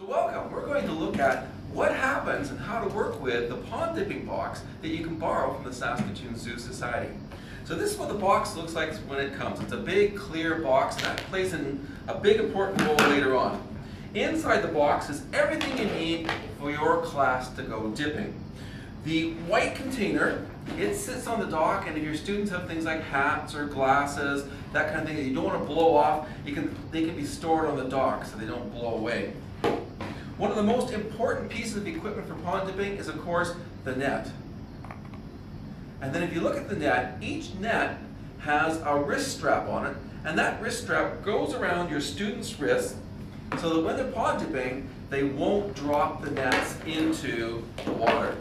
So welcome. We're going to look at what happens and how to work with the pond dipping box that you can borrow from the Saskatoon Zoo Society. So this is what the box looks like when it comes. It's a big clear box that plays a big important role later on. Inside the box is everything you need for your class to go dipping. The white container, it sits on the dock, and if your students have things like hats or glasses, that kind of thing that you don't want to blow off, they can be stored on the dock so they don't blow away. One of the most important pieces of equipment for pond dipping is, of course, the net. And then if you look at the net, each net has a wrist strap on it, and that wrist strap goes around your student's wrist so that when they're pond dipping, they won't drop the nets into the water.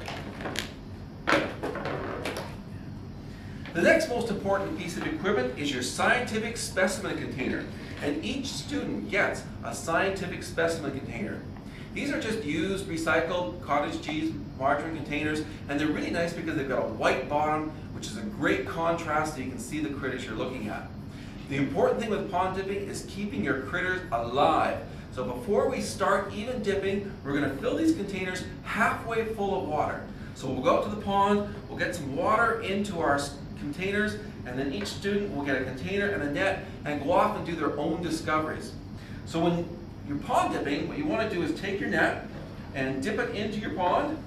The next most important piece of equipment is your scientific specimen container, and each student gets a scientific specimen container. These are just used, recycled cottage cheese margarine containers, and they're really nice because they've got a white bottom, which is a great contrast so you can see the critters you're looking at. The important thing with pond dipping is keeping your critters alive. So before we start even dipping, we're going to fill these containers halfway full of water. So we'll go out to the pond, we'll get some water into our containers, and then each student will get a container and a net and go off and do their own discoveries. So when you're pond dipping, what you want to do is take your net and dip it into your pond,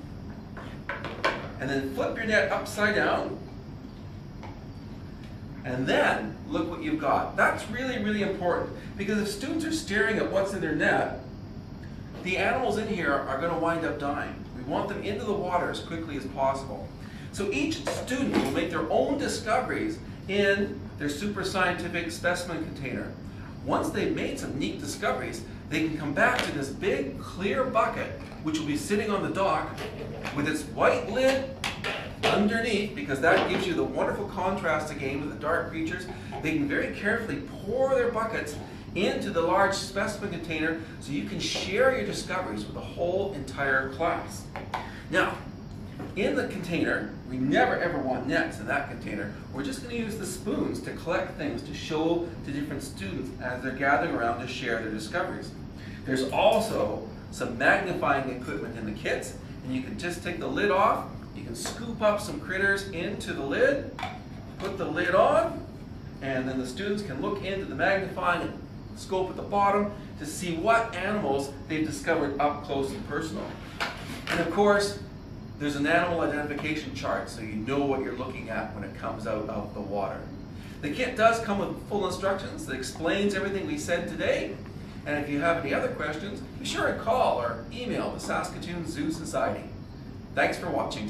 and then flip your net upside down, and then look what you've got. That's really, really important, because if students are staring at what's in their net, the animals in here are going to wind up dying. We want them into the water as quickly as possible. So each student will make their own discoveries in their super scientific specimen container. Once they've made some neat discoveries, they can come back to this big clear bucket, which will be sitting on the dock with its white lid underneath, because that gives you the wonderful contrast again with the dark creatures. They can very carefully pour their buckets into the large specimen container so you can share your discoveries with the whole entire class. Now, in the container, we never ever want nets in that container. We're just going to use the spoons to collect things to show to different students as they're gathering around to share their discoveries. There's also some magnifying equipment in the kits, and you can just take the lid off, you can scoop up some critters into the lid, put the lid on, and then the students can look into the magnifying scope at the bottom to see what animals they've discovered up close and personal. And of course, there's an animal identification chart so you know what you're looking at when it comes out of the water. The kit does come with full instructions that explains everything we said today. And if you have any other questions, be sure to call or email the Saskatoon Zoo Society. Thanks for watching.